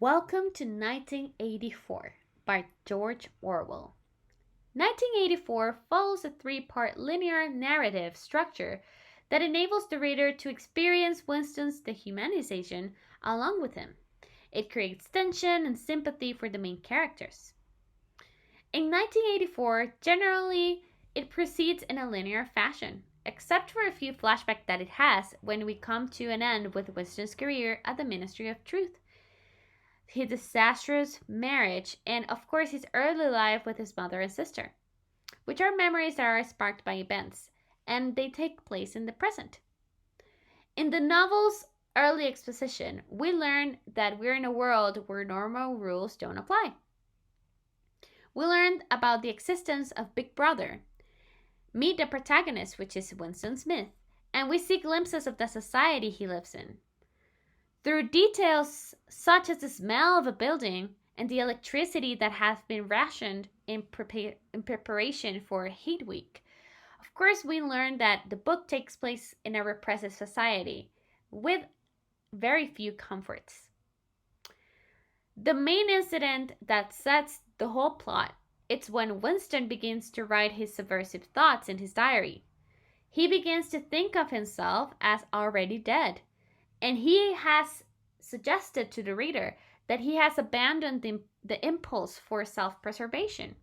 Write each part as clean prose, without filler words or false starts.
Welcome to 1984 by George Orwell. 1984 follows a three-part linear narrative structure that enables the reader to experience Winston's dehumanization along with him. It creates tension and sympathy for the main characters. In 1984, generally, it proceeds in a linear fashion, except for a few flashbacks that it has when we come to an end with Winston's career at the Ministry of Truth, his disastrous marriage, and of course his early life with his mother and sister, which are memories that are sparked by events, and they take place in the present. In the novel's early exposition, we learn that we're in a world where normal rules don't apply. We learn about the existence of Big Brother, meet the protagonist, which is Winston Smith, and we see glimpses of the society he lives in. Through details such as the smell of a building and the electricity that has been rationed in preparation for Heat Week. Of course, we learn that the book takes place in a repressive society with very few comforts. The main incident that sets the whole plot it's when Winston begins to write his subversive thoughts in his diary. He begins to think of himself as already dead, and he has suggested to the reader that he has abandoned the impulse for self preservation.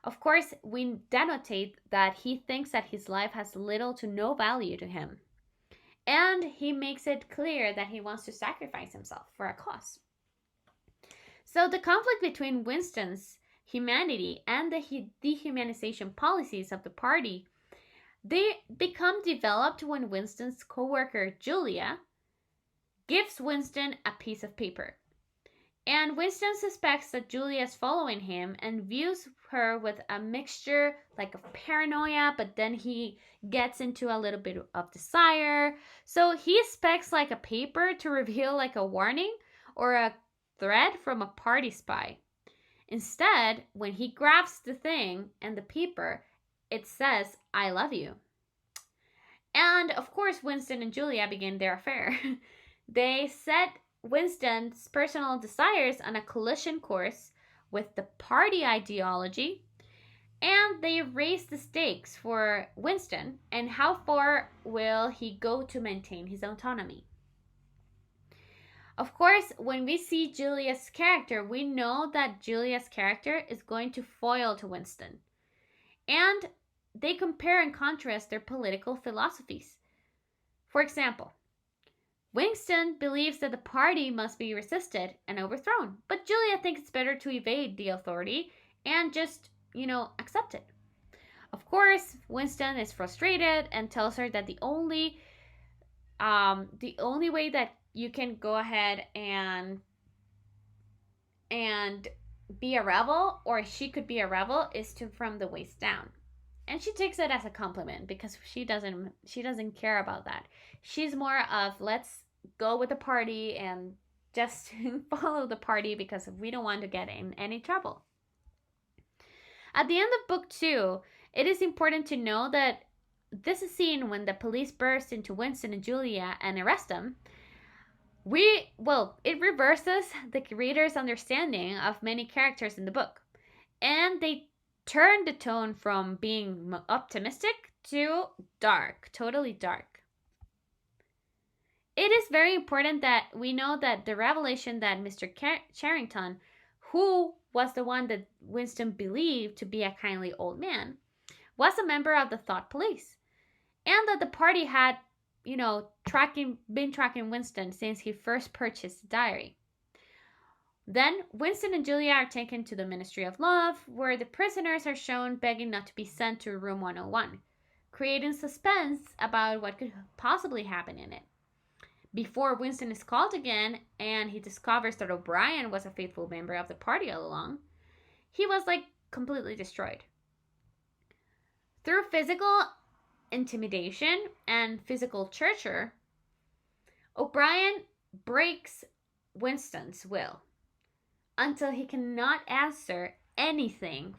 Of course, we denotate that he thinks that his life has little to no value to him, and he makes it clear that he wants to sacrifice himself for a cause. So, the conflict between Winston's humanity and the dehumanization policies of the party they become developed when Winston's coworker Julia gives Winston a piece of paper. And Winston suspects that Julia is following him and views her with a mixture like of paranoia, but then he gets into a little bit of desire. So he expects like a paper to reveal like a warning or a threat from a party spy. Instead, when he grabs the thing and the paper, it says, I love you. And of course, Winston and Julia begin their affair. They set Winston's personal desires on a collision course with the party ideology, and they raise the stakes for Winston and how far will he go to maintain his autonomy. Of course, when we see Julia's character, we know that Julia's character is going to foil to Winston. And they compare and contrast their political philosophies. For example, Winston believes that the party must be resisted and overthrown, but Julia thinks it's better to evade the authority and just, accept it. Of course, Winston is frustrated and tells her that the only way that you can go ahead and be a rebel, or she could be a rebel, is to from the waist down. And she takes it as a compliment because she doesn't care about that. She's more of let's go with the party and just follow the party because we don't want to get in any trouble. At the end of book 2, it is important to know that this is scene when the police burst into Winston and Julia and arrest them. It reverses the reader's understanding of many characters in the book, and they turn the tone from being optimistic to dark, totally dark. It is very important that we know that the revelation that Mr. Charrington, who was the one that Winston believed to be a kindly old man, was a member of the Thought Police, and that the party had, been tracking Winston since he first purchased the diary. Then Winston and Julia are taken to the Ministry of Love, where the prisoners are shown begging not to be sent to room 101, creating suspense about what could possibly happen in it. Before Winston is called again and he discovers that O'Brien was a faithful member of the party all along, he was like completely destroyed. Through physical intimidation and physical torture, O'Brien breaks Winston's will until he cannot answer anything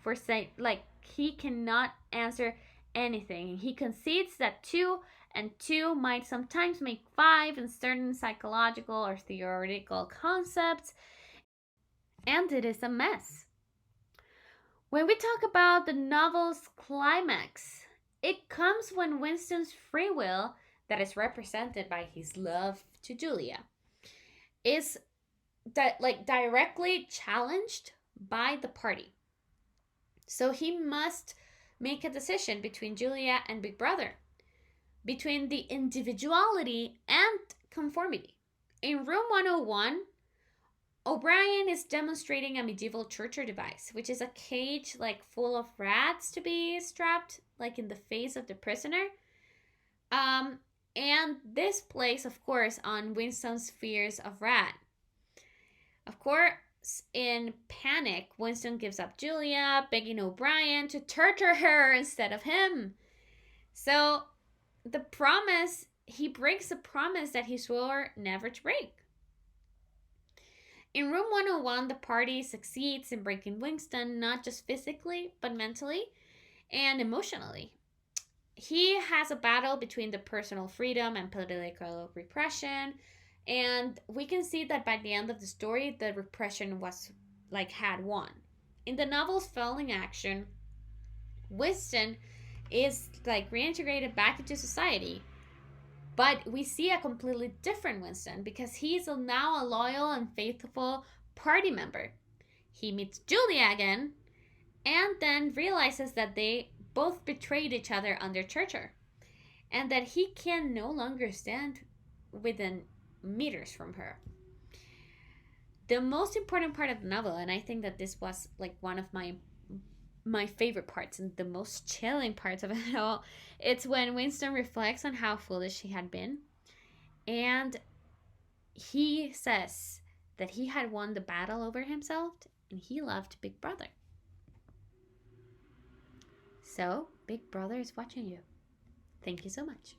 he cannot answer anything. He concedes that 2 and 2 might sometimes make 5 in certain psychological or theoretical concepts, and it is a mess. When we talk about the novel's climax, it comes when Winston's free will, that is represented by his love to Julia, is directly challenged by the party. So he must make a decision between Julia and Big Brother, between the individuality and conformity. In room 101, O'Brien is demonstrating a medieval torture device, which is a cage full of rats to be strapped in the face of the prisoner. And this plays, of course, on Winston's fears of rat. Of course, in panic, Winston gives up Julia, begging O'Brien to torture her instead of him. So he breaks the promise that he swore never to break. In room 101, the party succeeds in breaking Winston, not just physically, but mentally and emotionally. He has a battle between the personal freedom and political repression, and we can see that by the end of the story, the repression had won. In the novel's falling action, Winston is reintegrated back into society, but we see a completely different Winston because he's now a loyal and faithful party member. He meets Julia again and then realizes that they both betrayed each other under torture and that he can no longer stand within meters from her. The most important part of the novel, and I think that this was one of my favorite parts and the most chilling parts of it all, it's when Winston reflects on how foolish he had been, and he says that he had won the battle over himself and he loved Big Brother. So Big Brother is watching you. Thank you so much.